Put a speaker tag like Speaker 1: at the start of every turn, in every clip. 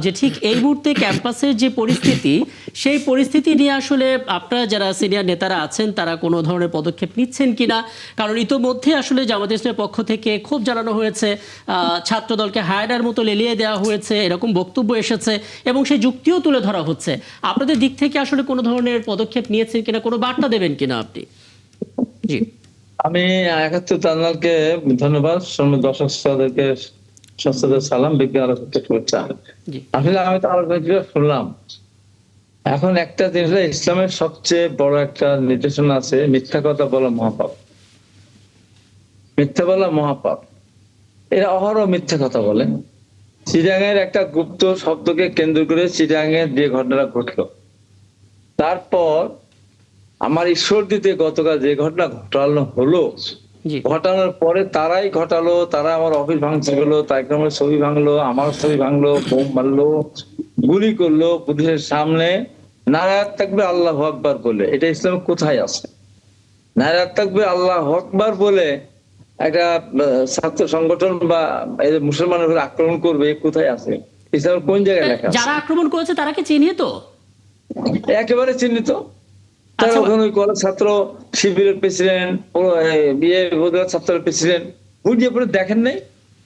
Speaker 1: যে ঠিক এই মুহূর্তে ক্যাম্পাসের যে পরিস্থিতি, সেই পরিস্থিতি নিয়ে আসলে আপনারা যারা সিনিয়র নেতারা আছেন তারা কোনো ধরনের পদক্ষেপ নিচ্ছেন কিনা? কারণ ইতোমধ্যে আসলে জামায়াত ইসলামের পক্ষ থেকে ক্ষোভ জানানো হয়েছে, ছাত্রদলকে হায়নার মতো লেলিয়ে দেওয়া হয়েছে, এরকম বক্তব্য এসেছে এবং সেই যুক্তিও তুলে ধরা হচ্ছে। আপনাদের দিক থেকে আসলে কোনো ধরনের পদক্ষেপ নিয়েছেন কিনা, কোনো বার্তা দেবেন কিনা আপনি? জি,
Speaker 2: আমি একাত্তর জার্নালকে ধন্যবাদ, দর্শক শ্রোতাদেরকে সশ্রদ্ধ সালাম, বিজ্ঞান আলোচনা শুভেচ্ছা।
Speaker 1: জি,
Speaker 2: আসলে আমি তো আলোচনা শুনলাম। এখন একটা জিনিস, ইসলামের সবচেয়ে বড় একটা নির্দেশনা আছে, মিথ্যা কথা বলা মহাপাপ। মিথ্যা বলা মহাপাপ। এরা অহরহ মিথ্যা কথা বলে। চিটাগাংয়ের একটা গুপ্ত শব্দকে কেন্দ্র করে চিটাগাংয়ের যে ঘটনাটা ঘটলো, তারপর আমার ঈশ্বরদীতে গতকাল যে ঘটনা ঘটানো হলো,
Speaker 1: জি,
Speaker 2: ঘটানোর পরে তারাই ঘটালো, তারা আমার অফিস ভাঙচুর করলো, তাইক্রমের ছবি ভাঙলো, আমার ছবি ভাঙলো, বোম মারলো, গুলি করলো পুলিশের সামনে। নারায়াত থাকবে আল্লাহ আকবার বলে, এটা ইসলামে কোথায় আছে? নারায়াত থাকবে আল্লাহ আকবার বলে একটা ছাত্র সংগঠন বা মুসলমানের উপর আক্রমণ করবে, কোথায় আছে? ইসলামের কোন জায়গায় লেখা আছে?
Speaker 1: যারা আক্রমণ করেছে তারা কি চিহ্নিত?
Speaker 2: একেবারে চিহ্নিত। তারা
Speaker 1: আচ্ছা,
Speaker 2: ওখানে ওই কলেজ ছাত্র শিবিরের প্রেসিডেন্ট, বিয়ে ছাত্রের প্রেসিডেন্ট, বুঝিয়ে পরে দেখেন নাই?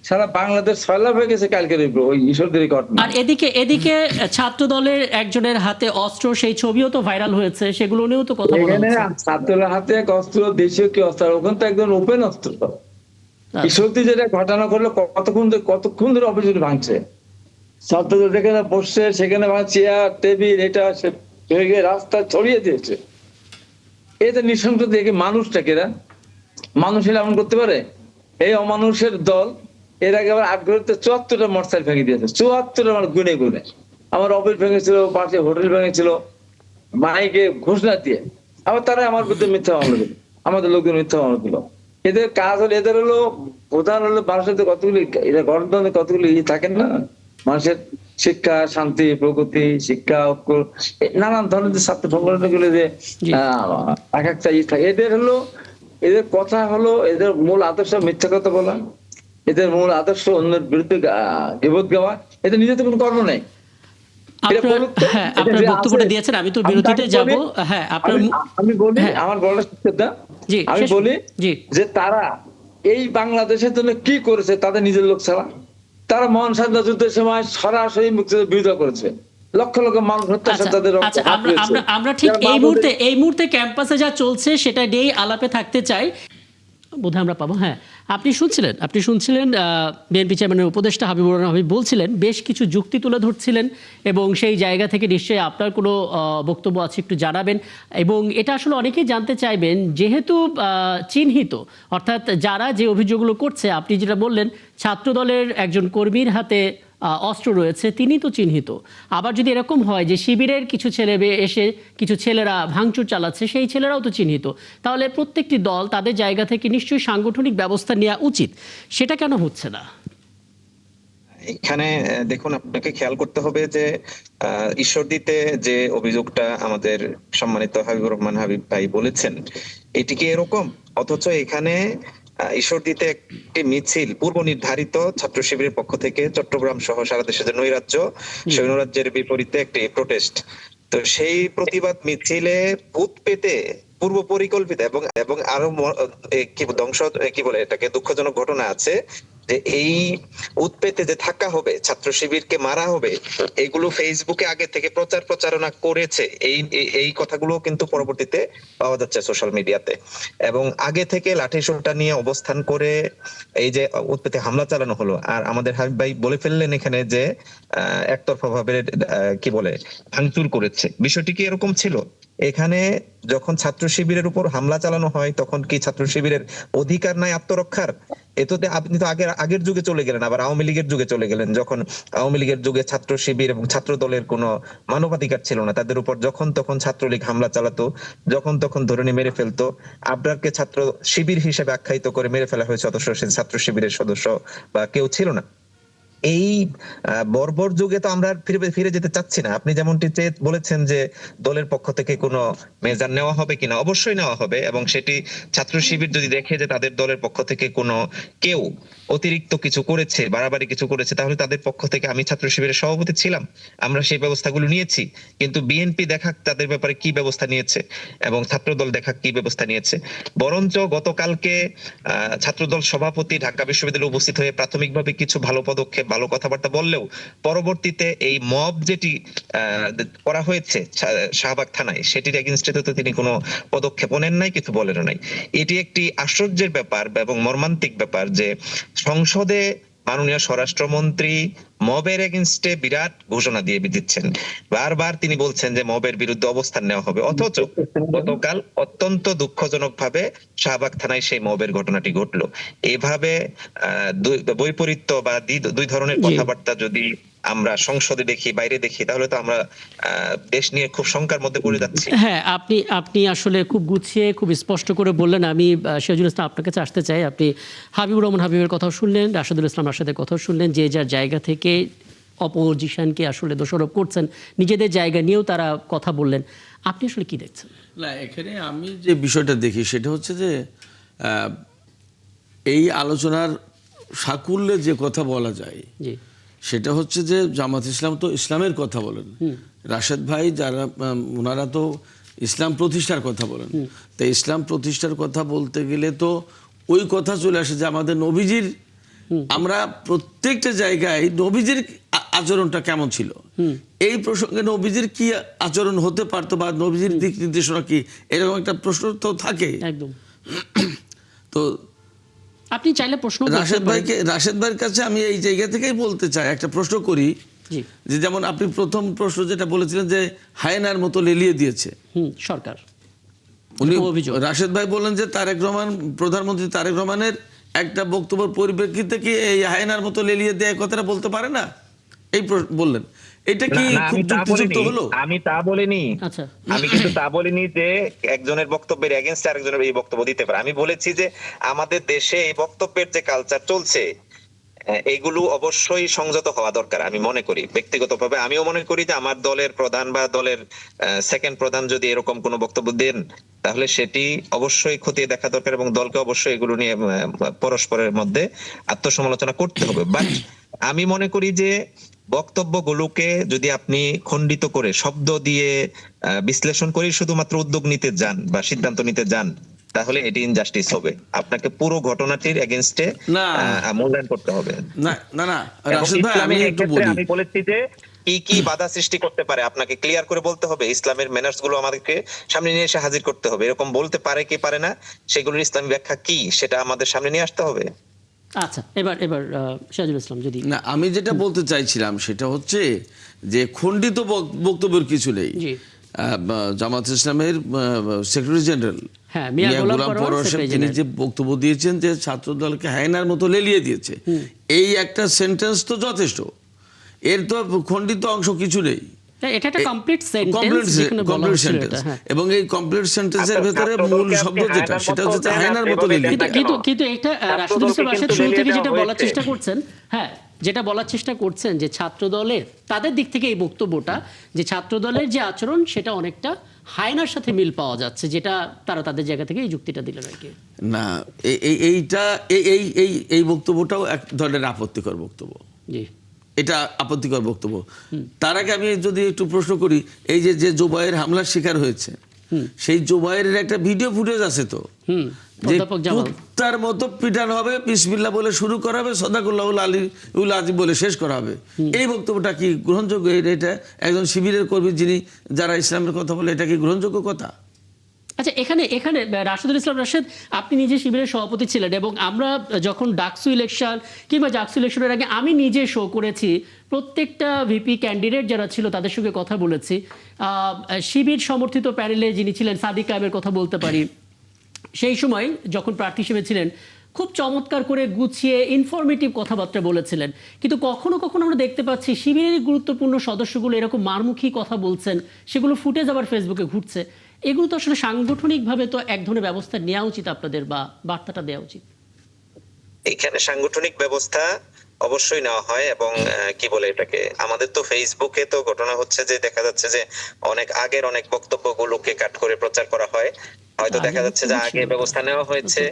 Speaker 2: সারা বাংলাদেশ সয়লাভ হয়ে গেছে কালকের ওই ঈশ্বরদের ঘটনা।
Speaker 1: আর এদিকে এদিকে ছাত্র দলের একজনের হাতে অস্ত্র, সেই ছবিও তো ভাইরাল হয়েছে, সেগুলো নিয়েও তো কথা বলা
Speaker 2: এখানে
Speaker 1: হচ্ছে।
Speaker 2: ছাত্রদের হাতে এক অস্ত্র, দেশীয় কি অস্ত্র, ওখানে তো একদম ওপেন অস্ত্র।
Speaker 1: আচ্ছা,
Speaker 2: ঈশ্বরদী যেটা ঘটনা করলো, কতক্ষণ ধরে অভিযোগ ভাঙছে, ছাত্রদের যেখানে বসছে সেখানে চেয়ার টেবিল এটা সে ভেঙে রাস্তা ছড়িয়ে দিয়েছে। এতে নৃশংস দেখে মানুষটাকে, এরা মানুষের এমন করতে পারে? এই অমানুষের দল এর আগে আবার আগ্রহীতে 74টা মোটরসাইকেল ভেঙে দিয়েছে, 74টা মানে গুনে গুনে। আমার অফিস ভেঙেছিল, পাশে হোটেল ভেঙেছিল, মাইকে ঘোষণা দিয়ে। আবার তারা আমার বিরুদ্ধে মিথ্যা মামলা দিল, আমাদের লোকজন মিথ্যা মামলা দিল। এদের কাজ হলো, এদের হলো প্রধান হলো মানুষের কতগুলি, এদের গণতন্ত্রে কতগুলি থাকেন না, মানুষের শিক্ষা, শান্তি, প্রগতি, শিক্ষা, ঐক্য, নানান ধরনের যে ছাত্র সংগঠন গুলো যে
Speaker 1: জি।
Speaker 2: এক একটা থাকে, এদের হলো, এদের কথা হলো, এদের মূল আদর্শ মিথ্যা কথা বলা, এদের মূল আদর্শ অন্যের বিরুদ্ধে গীবত গাওয়া, এদের নিজেদের কোনো কর্ম নেই। এটা
Speaker 1: আপনার,
Speaker 2: বলুক তো,
Speaker 1: হ্যাঁ,
Speaker 2: এটা
Speaker 1: আপনার
Speaker 2: যে আছে।
Speaker 1: বক্তব্যটা দিয়েছেন, আমি তো
Speaker 2: আমি
Speaker 1: বিরতিতে
Speaker 2: তাকে
Speaker 1: যাব।
Speaker 2: বলি,
Speaker 1: হ্যাঁ, আপনার
Speaker 2: আমি বলি,
Speaker 1: হ্যাঁ,
Speaker 2: আমার বলার শিক্ষা,
Speaker 1: জি,
Speaker 2: আমি বলি
Speaker 1: জি,
Speaker 2: যে তারা এই বাংলাদেশের জন্য কি করেছে তাদের নিজের লোক ছাড়া? তারা মহান স্বাধীনতা যুদ্ধের সময় সরাসরি মুক্তিযুদ্ধের বিরোধিতা করেছে, লক্ষ লক্ষ মানুষ হত্যা,
Speaker 1: আচ্ছা,
Speaker 2: তাদের
Speaker 1: আচ্ছা,
Speaker 2: হাত
Speaker 1: আমরা
Speaker 2: রয়েছে।
Speaker 1: আমরা আমরা ঠিক
Speaker 2: যারা
Speaker 1: এই মুহূর্তে ক্যাম্পাসে যা চলছে সেটা নিয়েই আলাপে থাকতে চাই। বোধহয় আমরা পাবো। হ্যাঁ, আপনি শুনছিলেন বিএনপি চেয়ারম্যানের উপদেষ্টা হাবিবুর রহমান হাবিব বলছিলেন, বেশ কিছু যুক্তি তুলে ধরছিলেন এবং সেই জায়গা থেকে নিশ্চয়ই আপনার কোনো বক্তব্য আছে একটু জানাবেন। এবং এটা আসলে অনেকেই জানতে চাইবেন, যেহেতু চিহ্নিত, অর্থাৎ যারা যে অভিযোগগুলো করছে, আপনি যেটা বললেন ছাত্রদলের একজন কর্মীর হাতে অস্ত্র রয়েছে, তিনি তো চিহ্নিত। আবার যদি এরকম হয় যে শিবিরের কিছু ছেলে এসে কিছু ছেলেরা ভাঙচুর চালাচ্ছে, সেই ছেলেরাও তো চিহ্নিত, তাহলে প্রত্যেকটি দল তাদের জায়গা থেকে নিশ্চয়ই সাংগঠনিক ব্যবস্থা নেওয়া উচিত। সেটা কেন হচ্ছে না?
Speaker 3: এখানে দেখুন, আপনাকে খেয়াল করতে হবে যে ঈশ্বরদীতে যে অভিযোগটা আমাদের সম্মানিত হাবিবুর রহমান হাবিব ভাই বলেছেন, এটি কি এরকম? অথচ এখানে ঈশ্বরদীতে একটি মিছিল পূর্ব নির্ধারিত ছাত্র শিবিরের পক্ষ থেকে চট্টগ্রাম সহ সারা দেশে যে নৈরাজ্য, সেই নৈরাজ্যের বিপরীতে একটি প্রোটেস্ট। তো সেই প্রতিবাদ মিছিলে ভূত পেতে পূর্ব পরিকল্পিত এবং এবং আরো কি ধ্বংস, কি বলে এটাকে, দুঃখজনক ঘটনা আছে যে এই উৎপেতে যে থাকা হবে, ছাত্র শিবিরকে মারা হবে, এগুলো ফেসবুকে আগে থেকে প্রচারণা করেছে। এই কথাগুলো কিন্তু পরবর্তীতে পাওয়া যাচ্ছে সোশ্যাল মিডিয়াতে। এবং আগে থেকে লাঠি সোঁটা নিয়ে অবস্থান করে এই যে উৎপেতে হামলা চালানো হলো। আর আমাদের হাবিব ভাই বলে ফেললেন এখানে যে একতরফা ভাবে কি বলে ভাঙচুর করেছে। বিষয়টি কি এরকম ছিল? এখানে যখন ছাত্র শিবিরের উপর হামলা চালানো হয়, তখন কি ছাত্র শিবিরের অধিকার নাই আত্মরক্ষার? এতে আপনি তো আগের যুগে চলে গেলেন, আবার আওয়ামী লীগের যুগে চলে গেলেন, যখন আওয়ামী লীগের যুগে ছাত্র শিবির এবং ছাত্র দলের কোনো মানবাধিকার ছিল না। তাদের উপর যখন তখন ছাত্রলীগ হামলা চালাতো, যখন তখন ধরে নিয়ে মেরে ফেলতো। আবরারকে ছাত্র শিবির হিসেবে আখ্যায়িত করে মেরে ফেলা হয়েছে, অথচ সে ছাত্র শিবিরের সদস্য বা কেউ ছিল না। এই বর্বর যুগে তো আমরা আর ফিরে যেতে চাচ্ছি না। আপনি যেমনটি বলেছেন যে দলের পক্ষ থেকে কোনো মেজার নেওয়া হবে কিনা, অবশ্যই নেওয়া হবে, এবং সেটি ছাত্র শিবির যদি দেখে যে তাদের দলের পক্ষ থেকে কোনো কেউ অতিরিক্ত কিছু করেছে, বাড়াবাড়ি কিছু করেছে, তাহলে তাদের পক্ষ থেকে, আমি ছাত্র শিবিরের সভাপতি ছিলাম, আমরা সেই ব্যবস্থাগুলো নিয়েছি। কিন্তু বিএনপি দেখাক তাদের ব্যাপারে কি ব্যবস্থা নিয়েছে এবং ছাত্রদল দেখাক কি ব্যবস্থা নিয়েছে। বরঞ্চ গতকালকে ছাত্রদল সভাপতি ঢাকা বিশ্ববিদ্যালয়ে উপস্থিত হয়ে প্রাথমিকভাবে কিছু ভালো পদক্ষেপ, ভালো কথাবার্তা বললেও পরবর্তীতে এই মব যেটি করা হয়েছে শাহবাগ থানায়, সেটির এগেইনস্টে তো তিনি কোনো পদক্ষেপ নেন নাই, কিছু বলেন নাই। এটি একটি আশ্চর্যের ব্যাপার এবং মর্মান্তিক ব্যাপার যে সংসদে মাননীয় স্বরাষ্ট্রমন্ত্রী মবের এগেইনস্টে বিরাট ঘোষণা দিয়ে দিচ্ছেন, বারবার তিনি বলছেন যে মবের বিরুদ্ধে অবস্থান নেওয়া হবে, অথচ গতকাল অত্যন্ত দুঃখজনক ভাবে শাহবাগ থানায় সেই মবের ঘটনাটি ঘটলো। এভাবে বৈপরীত্য বা দুই ধরনের কথাবার্তা যদি আমরা সংসদে দেখি, বাইরে দেখি, তাহলে তো আমরা দেশ নিয়ে খুব শঙ্কার মধ্যে পড়ে যাচ্ছি।
Speaker 1: হ্যাঁ, আপনি আসলে খুব গুছিয়ে খুব স্পষ্ট করে বললেন। আমি সিরাজুল ইসলাম আপনার কাছে আসতে চাই। আপনি হাবিবুর রহমান হাবিবের কথাও শুনলেন, রাশেদুল ইসলাম রাশেদের কথাও শুনলেন, যে যার জায়গা থেকে অপোজিশনকে আসলে দোষারোপ করছেন, নিজেদের জায়গা নিয়েও তারা কথা বললেন। আপনি আসলে কি দেখছেন?
Speaker 4: না, এখানে আমি যে বিষয়টা দেখি সেটা হচ্ছে যে এই আলোচনার সাকুল্যে যে কথা বলা যায়
Speaker 1: জি,
Speaker 4: সেটা হচ্ছে যে জামাত ইসলাম তো ইসলামের কথা বলেন, রাশেদ ভাই যারা ওনারা তো ইসলাম প্রতিষ্ঠার কথা বলেন। তাই ইসলাম প্রতিষ্ঠার কথা বলতে গেলে তো ওই কথা চলে আসে যে আমাদের নবীজির, আমরা প্রত্যেকটা জায়গায় নবীজির আচরণটা কেমন ছিল, এই প্রসঙ্গে নবীজির কি আচরণ হতে পারতো বা নবীজির দিক নির্দেশনা কি, এরকম একটা প্রশ্ন তো থাকে
Speaker 1: একদম।
Speaker 4: তো
Speaker 1: আপনি চাইলে প্রশ্ন
Speaker 4: রাশেদ ভাইয়ের কাছে আমি এই জায়গা থেকেই বলতে চাই, একটা প্রশ্ন করি যে যেমন আপনি প্রথম প্রশ্ন যেটা বলেছিলেন যে হায়েনার মতো লেলিয়ে দিয়েছে
Speaker 1: সরকার,
Speaker 4: উনি রাশেদ ভাই বললেন যে প্রধানমন্ত্রী তারেক রহমানের একটা বক্তব্যের পরিপ্রেক্ষিতে কি এই হায়েনার মতো লেলিয়ে দেয় কথাটা বলতে পারে না, এই বললেন। এটা কি খুব যুক্তিযুক্ত হলো?
Speaker 3: আমি তা বলিনি।
Speaker 1: আচ্ছা,
Speaker 3: আমি কিন্তু তা বলিনি যে একজনের বক্তব্যের এগেইনস্টে আরেকজনের এই বক্তব্য দিতে পারে। আমি বলেছি যে আমাদের দেশে এই বক্তব্যের যে কালচার চলছে, এগুলো অবশ্যই সংযত হওয়া দরকার। আমি মনে করি, ব্যক্তিগতভাবে আমিও মনে করি যে আমার দলের প্রধান বা দলের সেকেন্ড প্রধান যদি এরকম কোনো বক্তব্য দেন, তাহলে সেটি অবশ্যই খতিয়ে দেখা দরকার এবং দলকে অবশ্যই এগুলো নিয়ে পরস্পরের মধ্যে আত্মসমালোচনা করতে হবে। বাট আমি মনে করি যে বক্তব্যগুলোকে যদি আপনি খণ্ডিত করে শব্দ দিয়ে বিশ্লেষণ করে শুধুমাত্র উদ্যোগ নিতে যান বা সিদ্ধান্ত নিতে যান, তাহলে এটি ইনজাস্টিস হবে। আপনাকে পুরো ঘটনাটির এগেইনস্টে মূল্যায়ন করতে হবে।
Speaker 4: না না না, রাশেদ ভাই আমি একটু বলি,
Speaker 3: আমি বলেছি যে কি কি বাধা সৃষ্টি করতে পারে আপনাকে ক্লিয়ার করে বলতে হবে। ইসলামের ম্যানার্স গুলো আমাদেরকে সামনে নিয়ে এসে হাজির করতে হবে। এরকম বলতে পারে কি পারে না, সেগুলোর ইসলামী ব্যাখ্যা কি, সেটা আমাদের সামনে নিয়ে আসতে হবে।
Speaker 1: আচ্ছা, এবার সিরাজুল ইসলাম যদি।
Speaker 4: না, আমি যেটা বলতে চাইছিলাম সেটা হচ্ছে যে খণ্ডিত বক্তব্যের কিছু নেই। জামাত ইসলামের সেক্রেটারি জেনারেল মিয়া গোলাম পরোয়ার সাহেব তিনি যে বক্তব্য দিয়েছেন যে ছাত্র দলকে হায়নার মতো লেলিয়ে দিয়েছে, এই একটা সেন্টেন্স তো যথেষ্ট, এর তো খণ্ডিত অংশ কিছু নেই।
Speaker 1: এটা একটা কমপ্লিট সেন্টেন্স
Speaker 4: এবং এই কমপ্লিট সেন্টেন্সের ভিতরে মূল শব্দ যেটা সেটা হচ্ছে হায়নার মতো লেলিয়ে।
Speaker 1: কিন্তু এটা রাশেদুল ইসলাম রাশেদ শুরু থেকে যেটা বলার চেষ্টা করছেন, যেটা বলার চেষ্টা করছেন যে ছাত্র দলের তাদের দিক থেকে এই বক্তব্যটা, যে ছাত্র দলের যে আচরণ সেটা অনেকটা হায়নার সাথে মিল পাওয়া যাচ্ছে, যেটা তারা তাদের জায়গা থেকে এই যুক্তিটা দিলেন আর কি।
Speaker 4: না, এই বক্তব্যটাও এক ধরনের আপত্তিকর বক্তব্য।
Speaker 1: জি,
Speaker 4: এটা আপত্তিকর বক্তব্য। তার আগে আমি যদি একটু প্রশ্ন করি, এই যে জুবাইর হামলার শিকার হয়েছে, সেই জুবাইরের একটা ভিডিও ফুটেজ আছে তো, যে কুত্তার মতো পিটানো হবে, বিসমিল্লাহ বলে শুরু করা হবে, সদাকুল্লাহ আলী বলে শেষ করা হবে। এই বক্তব্যটা কি গ্রহণযোগ্য? এটা একজন শিবিরের কর্মী যিনি যারা ইসলামের কথা বলে, এটা কি গ্রহণযোগ্য কথা?
Speaker 1: আচ্ছা, এখানে রাশেদুল ইসলাম রাশেদ, আপনি নিজে শিবিরের সভাপতি ছিলেন এবং আমরা যখন ডাকসু ইলেকশন কিংবা জাকসু ইলেকশনের আগে আমি নিজে শো করেছি, প্রত্যেকটা ভিপি ক্যান্ডিডেট যারা ছিল তাদের সঙ্গে কথা বলেছি। শিবির সমর্থিত প্যানেলে যিনি ছিলেন সাদিক কায়েমের কথা বলতে পারি, সেই সময় যখন প্রার্থী হিসেবে ছিলেন খুব চমৎকার করে গুছিয়ে ইনফরমেটিভ কথাবার্তা বলেছিলেন। কিন্তু কখনো কখনো আমরা দেখতে পাচ্ছি শিবিরের গুরুত্বপূর্ণ সদস্যগুলো এরকম মারমুখী কথা বলছেন, সেগুলো ফুটেজ আবার ফেসবুকে ঘুরছে। এগুলো তো আসলে সাংগঠনিকভাবে তো এক ধরনের ব্যবস্থা নেওয়া উচিত আপনাদের, বা বার্তাটা দেওয়া উচিত।
Speaker 3: এখানে সাংগঠনিক ব্যবস্থা অবশ্যই নেওয়া হয়। এবং কি বলে এটাকে, আমাদের তো ফেসবুকে তো ঘটনা হচ্ছে যে দেখা যাচ্ছে যে অনেক আগের অনেক বক্তব্যগুলোকে কাট করে প্রচার করা হয়, হয়তো দেখা যাচ্ছে যে আগে ব্যবস্থা নেওয়া হয়েছে,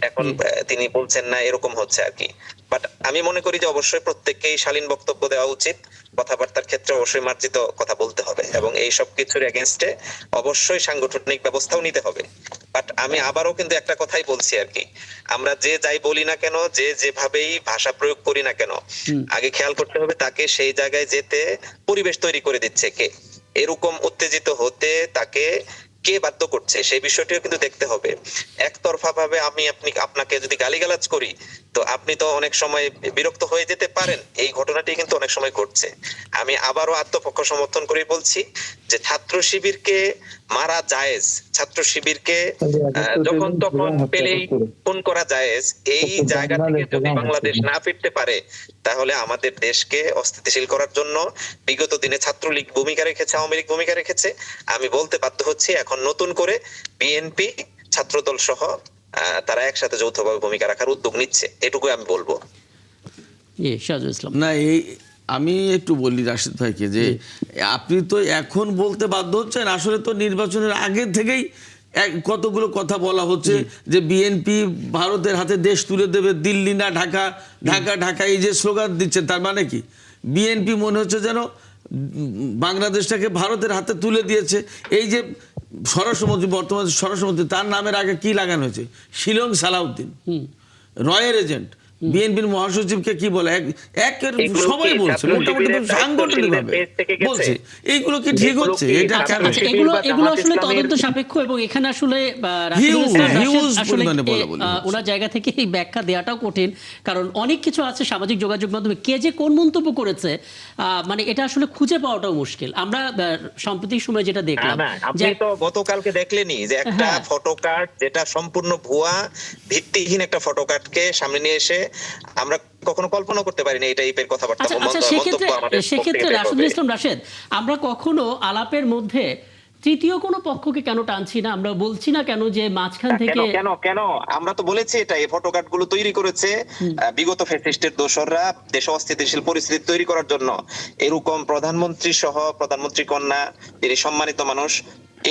Speaker 3: এখন তিনি বলছেন না, এরকম হচ্ছে আর কি। বাট আমি মনে করি যে অবশ্যই প্রত্যেককেই শালীন বক্তব্য দেওয়া উচিত, কথাবার্তার ক্ষেত্রে অবশ্যই মার্জিত কথা বলতে হবে, এবং এই সব কিছুর এগেনস্টে অবশ্যই সাংগঠনিক ব্যবস্থাও নিতে হবে। বাট আমি আবারও কিন্তু একটা কথাই বলছি আর কি, আমরা যে যাই বলি না কেন, যে যেভাবেই ভাষা প্রয়োগ করি না কেন, আগে খেয়াল করতে হবে তাকে সেই জায়গায় যেতে পরিবেশ তৈরি করে দিচ্ছে কে, এরকম উত্তেজিত হতে তাকে কে বাধ্য করছে, সেই বিষয়টিও কিন্তু দেখতে হবে। একতরফা ভাবে আমি আপনাকে যদি গালিগালাজ করি, তো আপনি তো অনেক সময় বিরক্ত হয়ে যেতে পারেন। এই ঘটনাটি কিন্তু অনেক সময় ঘটছে। আমি আবারও আত্মপক্ষ সমর্থন করে বলছি যে ছাত্র শিবিরকে মারা জায়েজ, ছাত্র শিবিরকে যখন তখন পেলেই খুন করা জায়েজ, এই জায়গা থেকে যদি বাংলাদেশ না ফিরতে পারে, তাহলে আমাদের দেশকে অস্থিতিশীল করার জন্য বিগত দিনে ছাত্রলীগ ভূমিকা রেখেছে, আওয়ামী লীগ ভূমিকা রেখেছে। আমি বলতে বাধ্য হচ্ছি এখন নতুন করে বিএনপি, ছাত্রদল সহ তারা একসাথে যৌথভাবে ভূমিকা রাখার উদ্যোগ নিচ্ছে, এটুকুই আমি বলবো।
Speaker 1: শাহজাহান ইসলাম।
Speaker 4: না, এই আমি একটু বলি রাশিদ ভাইকে যে আপনি তো এখন বলতে বাধ্য হচ্ছেন, আসলে তো নির্বাচনের আগে থেকেই কতগুলো কথা বলা হচ্ছে যে বিএনপি ভারতের হাতে দেশ তুলে দেবে, দিল্লি না ঢাকা, ঢাকা ঢাকা, এই যে স্লোগান দিচ্ছেন, তার মানে কি বিএনপি মনে হচ্ছে যেন বাংলাদেশটাকে ভারতের হাতে তুলে দিয়েছে। এই যে স্বরাষ্ট্রমন্ত্রী, বর্তমানে স্বরাষ্ট্রমন্ত্রী, তার নামের আগে কি লাগানো হয়েছে, শিলং সালাউদ্দিন, রয়ের এজেন্ট। বিএনপির মহাসচিবকে কি বলে, সবাই বলছে, মোটামুটি সাংগঠনিক ভাবে বলছে, এইগুলো কি ঠিক হচ্ছে? এটা কেন?
Speaker 1: এগুলো আসলে তদন্ত সাপেক্ষ, এবং এখানে আসলে ওনার জায়গা থেকে এই ব্যাখ্যা দেওয়াটাও কঠিন, কারণ অনেক কিছু আছে সামাজিক যোগাযোগ মাধ্যমে, কে যে কোন মন্তব্য করেছে, মানে এটা আসলে খুঁজে পাওয়াটাও মুশকিল। আমরা সাম্প্রতিক সময় যেটা দেখলাম,
Speaker 3: আপনি তো গতকালকে দেখলেনই যে একটা ফটোকার্ড, যেটা সম্পূর্ণ ভুয়া, ভিত্তিহীন একটা ফটোকার্ডকে সামনে নিয়ে এসে আমরা কখনো কল্পনা করতে পারিনি এই টাইপের কথাবার্তা।
Speaker 1: সেক্ষেত্রে রাশিদুল ইসলাম রাশেদ, আমরা কখনো আলাপের মধ্যে তৃতীয় কোনো পক্ষকে কেন টানছি না? আমরা বলছি না কেন যে মাঝখান থেকে
Speaker 3: কেন আমরা তো বলেছি এটা, এই ফটোকার্ড গুলো তৈরি করেছে বিগত ফ্যাসিস্টের দোসররা দেশ অস্থিতিশীল পরিস্থিতি তৈরি করার জন্য। এরকম প্রধানমন্ত্রী সহ, প্রধানমন্ত্রী কন্যা, তিনি সম্মানিত মানুষ,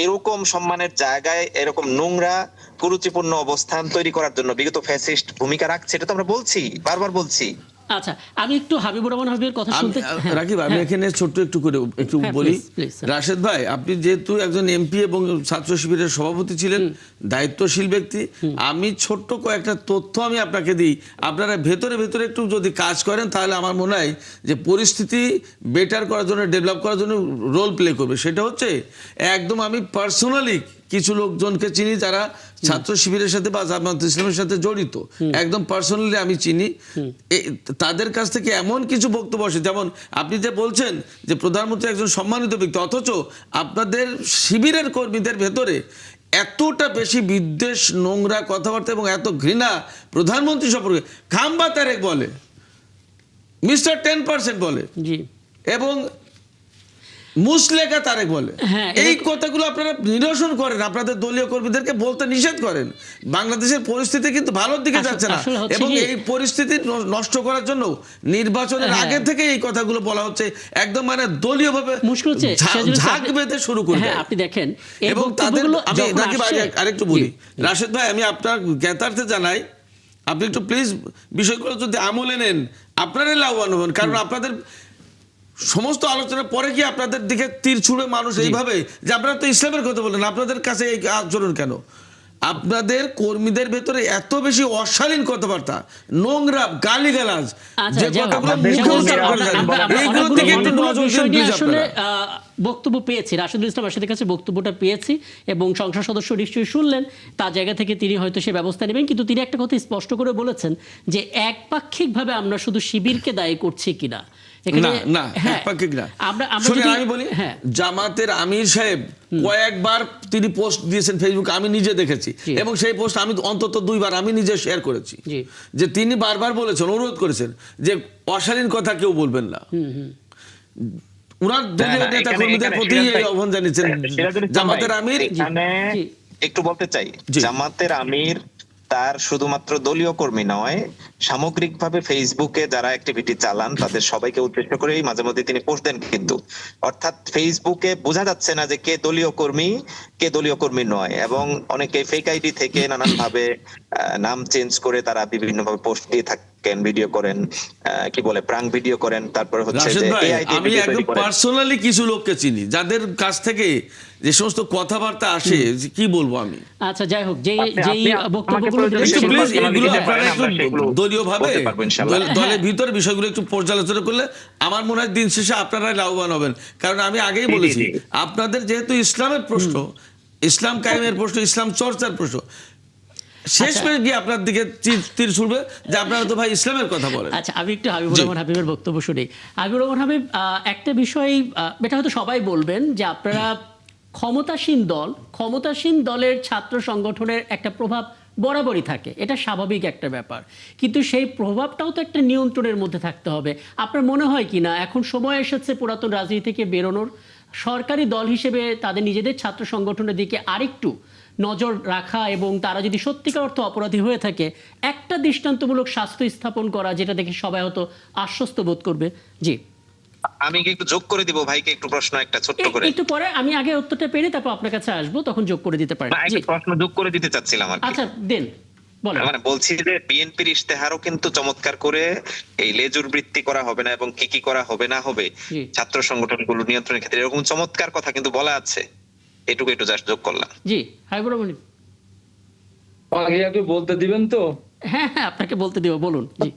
Speaker 3: এরকম সম্মানের জায়গায় এরকম নোংরা কুরুচিপূর্ণ অবস্থান তৈরি করার জন্য বিগত ফ্যাসিস্ট ভূমিকা রাখছে, এটা তো আমরা বলছি, বারবার বলছি।
Speaker 1: আচ্ছা, আমি একটু হাবিবুর রহমান হাবিবের কথা শুনতে
Speaker 4: রাকিব, আমি এখানে ছোট্ট একটু করে একটু বলি। রাশেদ ভাই, আপনি যেহেতু একজন এমপি এবং ছাত্র শিবিরের সভাপতি ছিলেন, দায়িত্বশীল ব্যক্তি, আমি ছোট্ট কয়েকটা তথ্য আমি আপনাকে দিই, আপনারা ভেতরে ভেতরে একটু যদি কাজ করেন, তাহলে আমার মনে হয় যে পরিস্থিতি বেটার করার জন্য, ডেভেলপ করার জন্য রোল প্লে করবে। সেটা হচ্ছে, একদম আমি পার্সোনালি কিছু লোকজনকে চিনি যারা ছাত্র শিবিরের সাথে বা জামাত ইসলামের সাথে জড়িত, একদম পার্সোনালি আমি চিনি। তাদের কাছ থেকে এমন কিছু বক্তব্য আসে, যেমন আপনি যে বলছেন যে প্রধানমন্ত্রী একজন সম্মানিত ব্যক্তি, অথচ আপনাদের শিবিরের কর্মীদের ভেতরে এতটা বেশি বিদ্বেষ, নোংরা কথাবার্তা এবং এত ঘৃণা প্রধানমন্ত্রী সম্পর্কে। খাম্বা তারেক বলে, মিস্টার 10% বলে, এবং মুসলেকা তারেক বলে। এই কথাগুলো আপনারা নিরসন করেন, আপনাদের দলীয় কর্মীদেরকে বলতে নিষেধ করেন। বাংলাদেশের পরিস্থিতি কিন্তু ভালোর দিকে যাচ্ছে না, এবং এই পরিস্থিতি নষ্ট করার জন্য নির্বাচনের আগে থেকে এই কথাগুলো বলা হচ্ছে, একদম মানে দলীয় ভাবে ঝাঁক বেঁধে শুরু করবে।
Speaker 1: আপনি দেখেন,
Speaker 4: এবং তাদের আরেকটু বলি রাশেদ ভাই, আমি আপনার জ্ঞাতার্থে জানাই, আপনি একটু প্লিজ বিষয়গুলো যদি আমলে নেন, আপনারাই লাভবান হবেন। কারণ আপনাদের সমস্ত আলোচনার পরে কি আপনাদের দিকে তীর ছুঁড়ে মানুষ এইভাবে, যে আপনারা তো ইসলামের কথা বলেন, আপনাদের কাছে এই আচরণ কেন? আপনাদের কর্মীদের ভেতরে এত বেশি অশালীন কথাবার্তা, নোংরা গালিগালাজ, যে কথাগুলো মুখে উচ্চারণ করে যায়, এইগুলোর দিকে একটু নজর দিন প্লিজ।
Speaker 1: আসলে বক্তব্য পেয়েছি, রাশিদুল ইসলাম রাশেদের কাছে বক্তব্যটা পেয়েছি, এবং সংসদ সদস্য নিশ্চয়ই শুনলেন, তার জায়গা থেকে তিনি হয়তো সে ব্যবস্থা নেবেন। কিন্তু তিনি একটা কথা স্পষ্ট করে বলেছেন যে একপাক্ষিকভাবে আমরা শুধু শিবিরকে দায়ী করছি কিনা।
Speaker 4: আমি বলি, জামাতের আমির সাহেব কয়েকবার তিনি পোস্ট দিয়েছেন ফেসবুকে, আমি নিজে দেখেছি, এবং সেই পোস্ট আমি অন্তত 2 বার আমি নিজে শেয়ার করেছি, যে তিনি বারবার বলেছেন, অনুরোধ করেছেন যে অশালীন কথা কেউ বলবেন না। উনার দলীয় নেতা কর্মীদের প্রতি এই আহ্বান জানিয়েছেন জামাতের আমির।
Speaker 3: একটু বলতে চাই, জামাতের আমির তার শুধুমাত্র দলীয় কর্মী নয়, সামগ্রিকভাবে ফেসবুকে যারা অ্যাক্টিভিটি চালান তাদের সবাইকে উদ্দেশ্য করেই মাঝে মধ্যে তিনি পোস্ট দেন। কিন্তু অর্থাৎ ফেসবুকে বোঝা যাচ্ছে না যে কে দলীয় কর্মী কে দলীয় কর্মী নয়, এবং অনেকে ফেক আইডি থেকে নানান ভাবে নাম চেঞ্জ করে তারা বিভিন্ন ভাবে পোস্ট দিয়ে থাকেন, ভিডিও করেন, কি বলে প্রাঙ্ক ভিডিও করেন, তারপর হচ্ছে
Speaker 4: রাশেদ
Speaker 3: যে
Speaker 4: ভাই,
Speaker 3: এআই দিয়ে
Speaker 4: আমি
Speaker 3: ভিডিও তৈরি
Speaker 4: একদম
Speaker 3: করেন।
Speaker 4: পার্সোনালি কিছু লোককে চিনি যাদের কাছ থেকে যে সমস্ত কথাবার্তা আসে, যে কি বলবো আমি।
Speaker 1: আচ্ছা, যাই হোক, যেই
Speaker 3: আপনি-
Speaker 1: যেই
Speaker 3: আপনি
Speaker 1: বক্তব্যগুলো
Speaker 3: আমাকে
Speaker 1: দিলেন
Speaker 4: একটু
Speaker 3: সেগুলো
Speaker 4: প্লিজ
Speaker 3: আপনারা
Speaker 4: এগুলো
Speaker 3: লিখে
Speaker 4: আপনারা
Speaker 3: পারেন,
Speaker 4: একটু
Speaker 3: আমরা সেগুলো
Speaker 4: দলীয়ভাবে
Speaker 3: বলতে পারবো ইনশাআল্লাহ।
Speaker 4: দলের ভিতরে বিষয়গুলো একটু পর্যালোচনা করলে আমার মনে হয় দিন শেষে আপনারাই লাভবান হবেন। কারণ আমি আগেই
Speaker 3: জি, জি,
Speaker 4: বলেছি,
Speaker 3: জি।
Speaker 4: আপনাদের যেহেতু ইসলামের প্রশ্ন, ইসলাম কায়েমের প্রশ্ন, ইসলাম চর্চার প্রশ্ন, শেষমেশ গিয়ে আপনার দিকে তীর ছুড়বে যে আপনারা তো ভাই ইসলামের কথা বলেন।
Speaker 1: আচ্ছা, আমি একটু হাবিবুর রহমান হাবিবের বক্তব্য শুনি। হাবিবুর রহমান হাবিব, একটা বিষয়, এটা হয়তো সবাই বলবেন যে আপনারা ক্ষমতাসীন দলের ছাত্র সংগঠনের একটা প্রভাব বরাবরই থাকে, এটা স্বাভাবিক একটা ব্যাপার, কিন্তু সেই প্রভাবটাও তো একটা নিয়ন্ত্রণের মধ্যে থাকতে হবে। আপনার মনে হয় কি না এখন সময় এসেছে পুরাতন রাজনীতি থেকে বেরোনোর, সরকারি দল হিসেবে তাদের নিজেদের ছাত্র সংগঠনের দিকে আরেকটু নজর রাখা, এবং তারা যদি সত্যিকার অর্থ অপরাধী হয়ে থাকে একটা দৃষ্টান্তমূলক শাস্তি স্থাপন করা, যেটা দেখে সবাই হয়তো আশ্বস্ত বোধ করবে? জি,
Speaker 3: আমি কি একটু যোগ করে দিব ভাইকে একটু প্রশ্ন একটা ছোট্ট করে?
Speaker 1: একটু পরে আমি আগে উত্তরটা পেরে তারপর আপনার কাছে আসবো, তখন যোগ করে দিতে পারেন।
Speaker 3: না,
Speaker 1: জি,
Speaker 3: একটা প্রশ্ন যোগ করে দিতে চাচ্ছিলাম আর কি।
Speaker 1: আচ্ছা, দেন, বলেন।
Speaker 3: মানে বলছি যে বিএনপির ইশতেহারও কিন্তু চমৎকার করে এই লেজুর বৃত্তি করা হবে না এবং কি কি করা হবে না হবে
Speaker 1: জি।
Speaker 3: ছাত্র সংগঠনগুলো নিয়ন্ত্রণের ক্ষেত্রে, এরকম চমৎকার কথা কিন্তু বলা আছে। এটুকু একটু জাস্ট যোগ করলাম।
Speaker 1: জি, হাবিবুর রহমান।
Speaker 2: আগে একটু বলতে দিবেন তো?
Speaker 1: হ্যাঁ হ্যাঁ, আপনাকে বলতে দিব, বলুন। জি,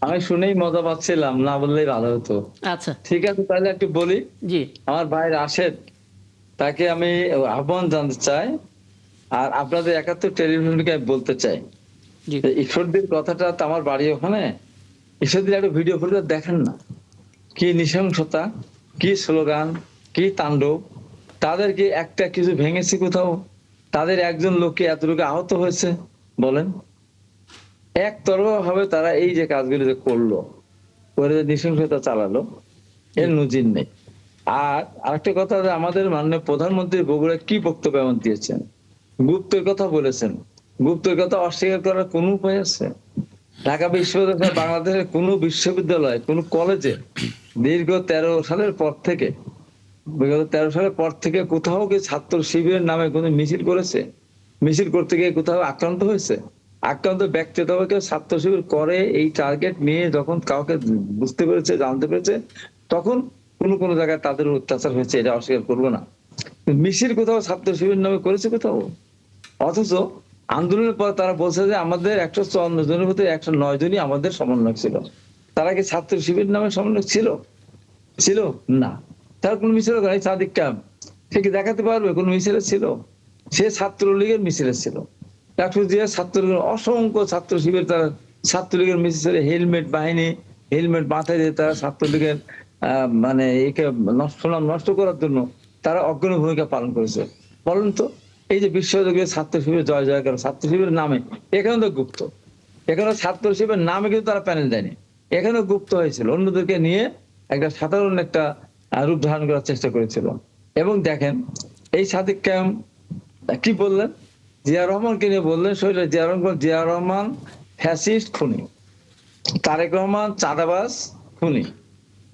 Speaker 2: আমি শুনেই মজা পাচ্ছিলাম, না বললেই ভালো হতো।
Speaker 1: আচ্ছা,
Speaker 2: ঠিক আছে, তাহলে একটু বলি।
Speaker 1: জি,
Speaker 2: আমার ভাই রাশেদ, তাকে আমি আহ্বান জানাতে চাই, আর আপনাদের 71 টেলিভিশনকে আমি বলতে চাই
Speaker 1: জি,
Speaker 2: যে ঈশ্বরদীর কথাটা তো আমার বাড়ি ওখানে, ঈশ্বরদীর একটা ভিডিও করে দেখেন না, কি নৃশংসতা, কি স্লোগান, কি তাণ্ডব। তাদের কি একটা কিছু ভেঙেছে কোথাও? তাদের একজন লোককে এতটুকু আহত হয়েছে বলেন? একতরফা ভাবে তারা এই যে কাজগুলো যে করলো, করে যে নৃশংসতা চালালো, এর নজির নেই। আর আরেকটা কথা, যে আমাদের মাননীয় প্রধানমন্ত্রী বগুড়ায় কি বক্তব্য এমন দিয়েছেন, গুপ্তের কথা বলেছেন। গুপ্তের কথা অস্বীকার করার কোন উপায় আছে? ঢাকা বিশ্ববিদ্যালয়, বাংলাদেশের কোন বিশ্ববিদ্যালয়, কোন কলেজে দীর্ঘ 13 সালের পর থেকে, বিগত 13 সালের পর থেকে কোথাও কি ছাত্র শিবিরের নামে কোনো মিছিল করেছে? মিছিল করতে গিয়ে কোথাও আক্রান্ত হয়েছে? আক্রান্ত ব্যক্তি তবে কেউ ছাত্র শিবির করে এই টার্গেট নিয়ে যখন কাউকে বুঝতে পেরেছে, জানতে পেরেছে, তখন কোন কোন জায়গায় তাদের অত্যাচার হয়েছে, এটা অস্বীকার করবো না। মিছিল কোথাও ছাত্র শিবির নামে করেছে কোথাও? অথচ আন্দোলনের পর তারা বলছে যে আমাদের 154 জনের মধ্যে 109 জনই আমাদের সমন্বয়ক ছিল। তারা কি ছাত্র শিবির নামে সমন্বয়ক ছিল? ছিল না। তার কোন মিছিল করে সাদিক কাম সে কি দেখাতে পারবে কোন মিছিলে ছিল? সে ছাত্রলীগের মিছিলে ছিল। ডাক্তার জিয়া ছাত্রলীগের অসংখ্য ছাত্র শিবির, তারা ছাত্রলীগের মিছিলে হেলমেট বাহিনী, হেলমেট মাথায় দিয়ে তারা ছাত্রলীগের মানে একে নষ্ট করার জন্য তারা অগ্রণী ভূমিকা পালন করেছে। বলেন তো, এই যে বিশ্বযুগের ছাত্র শিবির জয় জয়কার, ছাত্র শিবিরের নামে এখানে তো গুপ্ত, এখানে ছাত্র শিবিরের নামে কিন্তু তারা প্যানেল দেয়নি, এখানেও গুপ্ত হয়েছিল, অন্যদেরকে নিয়ে একটা সাধারণ একটা রূপ ধারণ করার চেষ্টা করেছিল। এবং দেখেন এই সাদিক কায়েম কি বললেন, জিয়া রহমানকে নিয়ে বললেন, জিয়া রহমান ফ্যাসিস্ট খুনি, তারেক রহমান চাঁদাবাজ খুনি।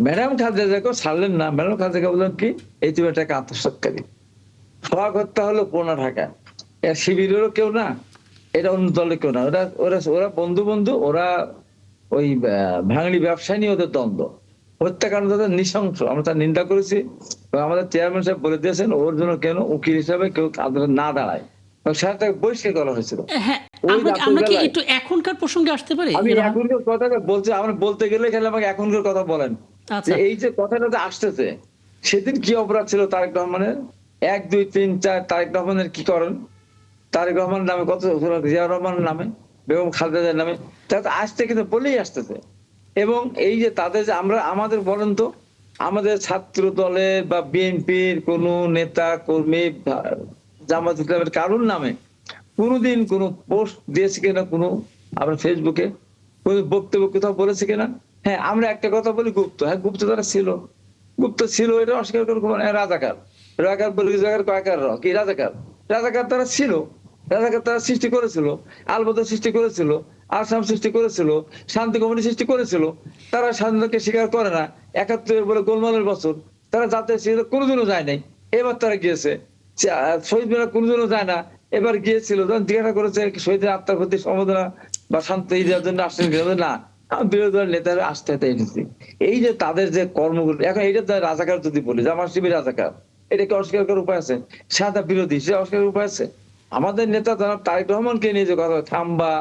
Speaker 2: ম্যাডাম খালেদাকে ছাড়লেন না, ম্যাডাম খালেদাকে বললেন কি, এই তুমি একটা আত্মসৎকারী। হওয়া হত্যা হলো পুরোনো ঢাকা, এর শিবিরেরও কেউ না, এটা অন্য দলের কেউ না, ওরা ওরা ওরা বন্ধু, ওরা ওই ভাঙড়ি ব্যবসায় নিয়ে ওদের দ্বন্দ্ব। হত্যাকাণ্ড তাদের নৃশংস, আমরা তার নিন্দা করেছি। এবং আমাদের চেয়ারম্যান সাহেব বলে দিয়েছেন ওর জন্য কেন উকিল হিসাবে কেউ আদালতে না দাঁড়ায়, সেটা তাকে বহিষ্কার করা হয়েছিল।
Speaker 1: হ্যাঁ,
Speaker 2: ওই
Speaker 1: আমরা কি
Speaker 2: রাতের
Speaker 1: একটু এখনকার প্রসঙ্গে আসতে পারি?
Speaker 2: আমি এখনকার কথা বলছি, আমরা বলতে গেলে খেলে আমাকে এখনকার কথা বলেন।
Speaker 1: আচ্ছা,
Speaker 2: যে এই যে কথাটা যে আসতেছে, সেদিন কি অপরাধ ছিল তারেক রহমানের? 1, 2, 3, 4 তারেক রহমানের কি করেন? তারেক রহমানের নামে কত, জিয়া রহমানের নামে, বেগম খালেদার নামে, তারা আসতে কিন্তু বলেই আসতেছে। এবং এই যে তাদের যে আমরা আমাদের বলেন তো, আমাদের ছাত্র দলের বা বিএনপির কোন নেতা কর্মী, জামাত ইসলামের কারুর নামে কোনোদিন কোন পোস্ট দিয়েছে কিনা, কোনো আমরা ফেসবুকে কোন বক্তব্য কোথাও বলেছে কিনা? হ্যাঁ, আমরা একটা কথা বলি, গুপ্ত, হ্যাঁ গুপ্ত তারা ছিল, গুপ্ত ছিল, এটা অস্বীকার করবো না। রাজাকার, রাজাকার বলি, জায়গার কয়েকার কি রাজাকার, রাজাকার তারা ছিল, রাজাকার তারা সৃষ্টি করেছিল, আলবদর সৃষ্টি করেছিল, আসাম সৃষ্টি করেছিল, শান্তি কমিটি সৃষ্টি করেছিল। তারা স্বাধীনতাকে স্বীকার করে না। ৭১ বলে গোলমালের বছর, তারা জাতীয় স্বীকৃতি কোনোদিনও যায় নাই। এবার তারা গিয়েছে। শহীদ মিনার কোনোদিনও যায় না, এবার গিয়েছিল, যখন জিজ্ঞাসা করেছে শহীদের আত্মার প্রতি সমবেদনা বা শান্তি দেওয়ার জন্য আসছেন কিনা, না বিরোধী দলের নেতারা আসতে এনেছি। এই যে তাদের যে কর্মগুলো, এখন এইটা রাজাকার যদি বলি যে আমার শিবির রাজাকার, এটাকে অস্বীকার করার উপায় আছে? সাদা বিরোধী, সে অস্বীকার উপায় আছে? আমাদের নেতা জনাব তারেক রহমানকে নিয়ে যে কথা, থাম্বা,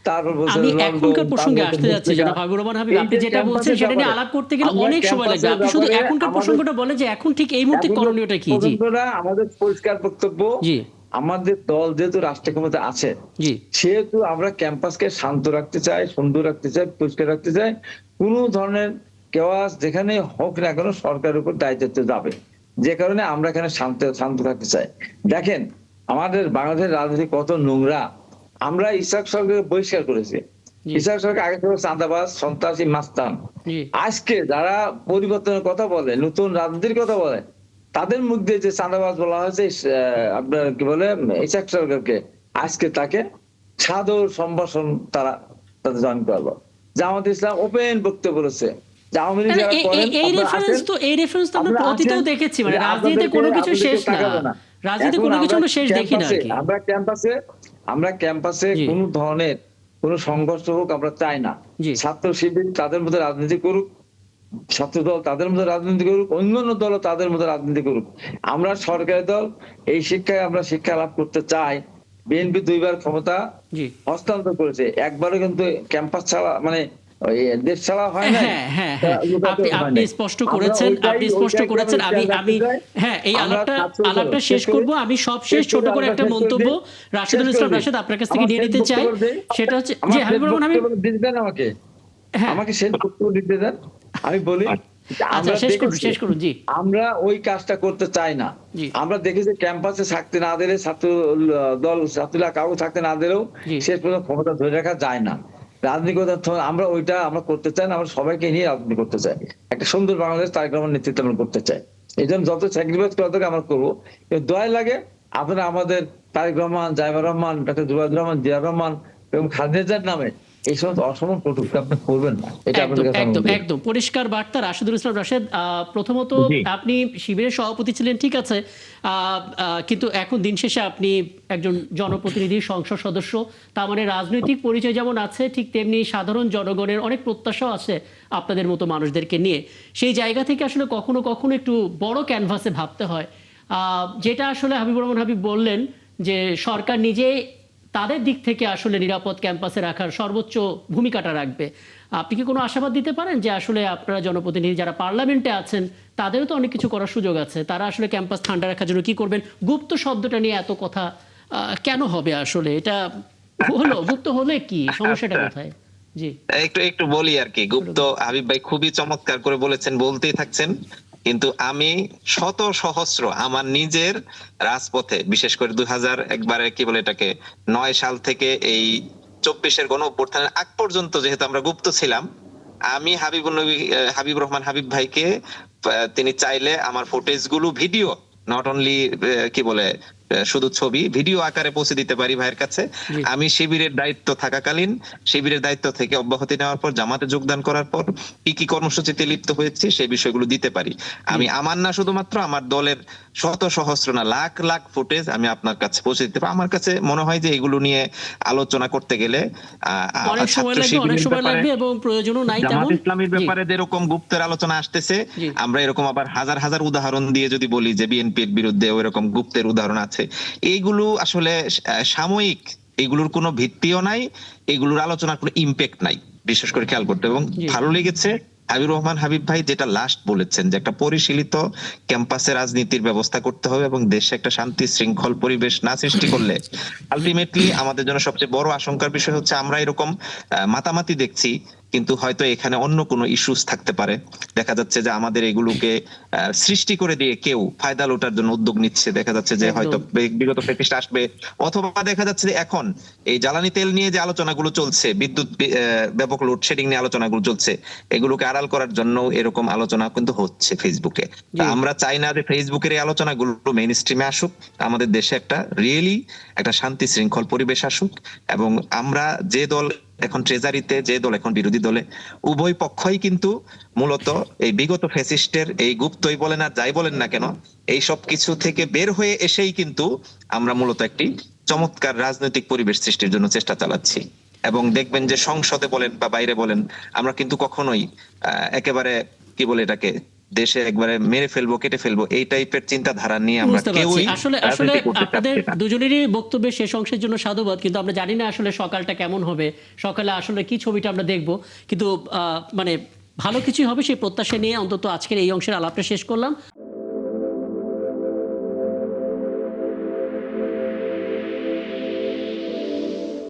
Speaker 2: তারপর বলছে
Speaker 1: আমি
Speaker 2: লন্ডন,
Speaker 1: এখনকার প্রসঙ্গে
Speaker 2: তারপর
Speaker 1: আসতে যাচ্ছি
Speaker 2: পত্রিকা।
Speaker 1: জনাব হাবিবুর রহমান হাবিব,
Speaker 2: এই
Speaker 1: আপনি
Speaker 2: যে
Speaker 1: যেটা বলছেন
Speaker 2: ক্যাম্পাসের
Speaker 1: সেটা নিয়ে
Speaker 2: ব্যাপারে,
Speaker 1: আলাপ করতে গেলে
Speaker 2: আমরা
Speaker 1: অনেক সময় লাগবে।
Speaker 2: ক্যাম্পাসের
Speaker 1: আপনি শুধু
Speaker 2: ব্যাপারে
Speaker 1: এখনকার
Speaker 2: আমাদের
Speaker 1: প্রসঙ্গটা বলে যে এখন ঠিক এই মুহূর্তে করণীয়টা কি? জি
Speaker 2: প্রসঙ্গটা আমাদের পরিষ্কার বক্তব্য,
Speaker 1: জি
Speaker 2: আমাদের দল যেহেতু রাষ্ট্র ক্ষমতা আছে,
Speaker 1: জি
Speaker 2: সেহেতু আমরা ক্যাম্পাসকে শান্ত রাখতে চাই, সুন্দর রাখতে চাই, পরিষ্কার রাখতে চাই। কোনো ধরনের কেওয়াস যেখানে হোক না কেন সরকারের উপর দায়িত্ব যাবে, যে কারণে আমরা এখানে শান্ত থাকতে চাই। দেখেন আমাদের বাংলাদেশের রাজনীতি কত নোংরা। আমরা ইসাক সরকারকে বহিষ্কার করেছি।
Speaker 1: জি।
Speaker 2: ইসাক সরকার আগে ছিল চাঁদাবাজ, সন্ত্রাসী, মাস্তান।
Speaker 1: জি
Speaker 2: আজকে যারা পরিবর্তনের কথা বলে, নতুন রাজনীতির কথা বলে, তাদের মুখ দিয়ে যে চাঁদাবাজ বলা হয়েছে, আপনার কি বলে ইসাক সরকারকে, আজকে তাকে সাদর সম্ভাষণ তারা তাদের জয়েন করলো। জামাত ইসলাম ওপেন বক্তব্য বলেছে যে আওয়ামী লীগ যারা করেন
Speaker 1: এই রেফারেন্স তো আমরা
Speaker 2: আপনারা
Speaker 1: অতীতেও
Speaker 2: আসেন,
Speaker 1: দেখেছি, মানে
Speaker 2: যে
Speaker 1: রাজনীতিতে কোনো কিছু
Speaker 2: আপনাদেরকে
Speaker 1: শেষ না,
Speaker 2: তাকাবো না।
Speaker 1: রাজনীতি
Speaker 2: এখন
Speaker 1: কোনো কিছু আমরা শেষ দেখি না আর কি।
Speaker 2: আমরা ক্যাম্পাসে
Speaker 1: জি।
Speaker 2: কোনো ধরনের কোনো সংঘর্ষ হোক আমরা চাই না।
Speaker 1: জি।
Speaker 2: ছাত্র শিবির তাদের মধ্যে রাজনীতি করুক, ছাত্র দল তাদের মধ্যে রাজনীতি করুক, অন্যান্য দল তাদের মধ্যে রাজনীতি করুক। আমরা সরকারি দল, এই শিক্ষায় আমরা শিক্ষা লাভ করতে চাই। বিএনপি ২বার ক্ষমতা
Speaker 1: জি
Speaker 2: হস্তান্তর করেছে, একবারও কিন্তু ক্যাম্পাস ছাড়া মানে ওই দেশ ছাড়া হয় না।
Speaker 1: হ্যাঁ হ্যাঁ হ্যাঁ আপনি স্পষ্ট করেছেন, আমি হ্যাঁ এই আলাপটা শেষ করব। আমি সব শেষ ছোট করে একটা মন্তব্য রাশেদুল ইসলাম রাশেদ আপনার কাছ থেকে নিয়ে নিতে চাই। সেটা হচ্ছে জি হাবিবুর রহমান হাবিব,
Speaker 2: আমাকে
Speaker 1: হ্যাঁ
Speaker 2: আমাকে শেষ বক্তব্য দিতে দেন, আমি বলি।
Speaker 1: আচ্ছা শেষ করুন জি।
Speaker 2: আমরা ওই কাজটা করতে চাই না।
Speaker 1: জি।
Speaker 2: আমরা দেখেছি ক্যাম্পাসে থাকতে না দিলে, ছাত্র দল ছাত্রীরা কাউকে থাকতে না দিলেও
Speaker 1: জি।
Speaker 2: শেষ পর্যন্ত ক্ষমতা ধরে রাখা যায় না। রাজনীতি আমরা ওইটা আমরা করতে চাই না। আমরা সবাইকে নিয়ে রাজনীতি করতে চাই, একটা সুন্দর বাংলাদেশ তারেক রহমান নেতৃত্বে আমরা করতে চাই। এই জন্য যত স্যাক্রিফাইস করা থাকে আমরা করবো। দয়া লাগে আপনারা আমাদের তারেক রহমান, জাইবার রহমান, ডক্টর জুবাইর রহমান, জিয়াউর রহমান এবং খালেদার নামে এই সমস্ত অসমান কটূক্তি আপনি করবেন না। এটা আপনাদের কাছে
Speaker 1: একদম
Speaker 2: অনুরোধ।
Speaker 1: একদম পরিষ্কার বার্তা রাশেদুল ইসলাম রাশেদ। প্রথমত আপনি শিবিরের সভাপতি ছিলেন, ঠিক আছে, কিন্তু এখন দিন শেষে আপনি একজন জনপ্রতিনিধি, সংসদ সদস্য। তার মানে রাজনৈতিক পরিচয় যেমন আছে, ঠিক তেমনি সাধারণ জনগণের অনেক প্রত্যাশাও আছে আপনাদের মতো মানুষদেরকে নিয়ে। সেই জায়গা থেকে আসলে কখনো কখনো একটু বড় ক্যানভাসে ভাবতে হয়। যেটা আসলে হাবিবুর রহমান হাবিব বললেন যে সরকার নিজেই তাদের দিক থেকে আসলে নিরাপদ ক্যাম্পাসে রাখার সর্বোচ্চ ভূমিকাটা রাখবে। আপনি কি কোনো আশাবাদ দিতে পারেন যে আসলে আপনারা জনপ্রতিনিধি যারা পার্লামেন্টে আছেন তাদেরও তো অনেক কিছু করার সুযোগ আছে, তারা আসলে ক্যাম্পাস ঠান্ডা রাখার জন্য কি করবেন? গুপ্ত শব্দটা নিয়ে এত কথা কেন হবে আসলে? এটা হলো গুপ্ত হলে কি সমস্যাটা কোথায়? জি
Speaker 3: একটু বলি আর কি। গুপ্ত হাবিব ভাই খুবই চমৎকার করে বলেছেন, বলতেই থাকছেন। কিন্তু আমি শত সহস্র আমার নিজের রাজপথে, বিশেষ করে ২০০০ একবারে কি বলে এটাকে ৯ সাল থেকে এই ২৪-এর গণ অভ্যুত্থানের আগ পর্যন্ত যেহেতু আমরা গুপ্ত ছিলাম, আমি হাবিব রহমান হাবিব ভাইকে তিনি চাইলে আমার ফুটেজ গুলো, ভিডিও, নট অনলি কি বলে শুধু ছবি, ভিডিও আকারে পৌঁছে দিতে পারি ভাইয়ের কাছে। আমি শিবিরের দায়িত্ব থাকাকালীন, শিবিরের দায়িত্ব থেকে অব্যাহতি নেওয়ার পর, জামাতে যোগদান করার পর কি কি কর্মসূচিতে লিপ্ত হয়েছি সেই বিষয়গুলো দিতে পারি। আমি আমার না শুধুমাত্র আমার দলের শত সহস্র না লাখ লাখ ফুটেজ আমি আপনার কাছে পৌঁছে দিতে পারি। আমার কাছে মনে হয় যে এগুলো নিয়ে আলোচনা করতে গেলে
Speaker 1: অনেক সময় লাগবে এবং প্রয়োজনও নাই তেমন।
Speaker 3: জামাত ইসলামীর ব্যাপারে যেরকম গুপ্তের আলোচনা আসতেছে, আমরা এরকম আবার হাজার হাজার উদাহরণ দিয়ে যদি বলি যে বিএনপির বিরুদ্ধে ওইরকম গুপ্তের উদাহরণ আছে, এইগুলো আসলে সাময়িক, এগুলোর কোনো ভিত্তিও নাই, এগুলোর আলোচনার কোনো ইম্প্যাক্ট নাই, বিশেষ করে খেয়াল করতে। এবং ভালো লেগেছে হাবিবুর রহমান হাবিব ভাই যেটা লাস্ট বলেছেন যে একটা পরিশীলিত ক্যাম্পাসে রাজনীতির ব্যবস্থা করতে হবে এবং দেশে একটা শান্তি শৃঙ্খল পরিবেশ না সৃষ্টি করলে আলটিমেটলি আমাদের জন্য সবচেয়ে বড় আশঙ্কার বিষয় হচ্ছে আমরা এরকম মাতামাতি দেখছি কিন্তু হয়তো এখানে অন্য কোনো ইস্যুস থাকতে পারে। দেখা যাচ্ছে যে আমাদের এগুলোকে সৃষ্টি করে দিয়ে কেউ ফায়দা লোটার জন্য উদ্যোগ নিচ্ছে। দেখা যাচ্ছে যে
Speaker 1: একদম।
Speaker 3: হয়তো বিগত ফেসিস্ট আসবে, অথবা দেখা যাচ্ছে যে এখন এই জ্বালানি তেল নিয়ে যে আলোচনাগুলো চলছে, বিদ্যুৎ ব্যাপক লোডশেডিং নিয়ে আলোচনাগুলো চলছে, এগুলোকে আড়াল করার জন্য এরকম আলোচনা কিন্তু হচ্ছে ফেসবুকে। তা
Speaker 1: জি।
Speaker 3: আমরা চাই না যে ফেসবুকের এই আলোচনাগুলো মেইন স্ট্রিমে আসুক, আমাদের দেশে একটা রিয়েলি একটা শান্তি শৃঙ্খল পরিবেশ আসুক। এবং আমরা যে দল এখন ট্রেজারিতে, যে দল এখন বিরোধী দলে, উভয় পক্ষই কিন্তু মূলত এই বিগত ফ্যাসিস্টের এই গুপ্তই বলেন আর যাই বলেন না কেন, এই সব কিছু থেকে বের হয়ে এসেই কিন্তু আমরা মূলত একটি চমৎকার রাজনৈতিক পরিবেশ সৃষ্টির জন্য চেষ্টা চালাচ্ছি। এবং দেখবেন যে সংসদে বলেন বা বাইরে বলেন, আমরা কিন্তু কখনোই একেবারে কি বলে এটাকে, দেশে একবারে মেরে ফেলবো, কেটে ফেলবো, এই টাইপের চিন্তাধারা নিয়ে আমরা
Speaker 1: বুঝতে পারছি।
Speaker 3: কেউই
Speaker 1: আসলে
Speaker 3: রাজনীতি করতে
Speaker 1: আপনাদের
Speaker 3: চাচ্ছি না।
Speaker 1: দুজনেরই বক্তব্যের শেষ অংশের জন্য সাধুবাদ, কিন্তু আমরা জানি না আসলে সকালটা কেমন হবে, সকালে আসলে কি ছবিটা আমরা দেখব, কিন্তু মানে ভালো কিছুই হবে সেই প্রত্যাশা নিয়ে অন্তত আজকের এই অংশের আলাপটা শেষ করলাম।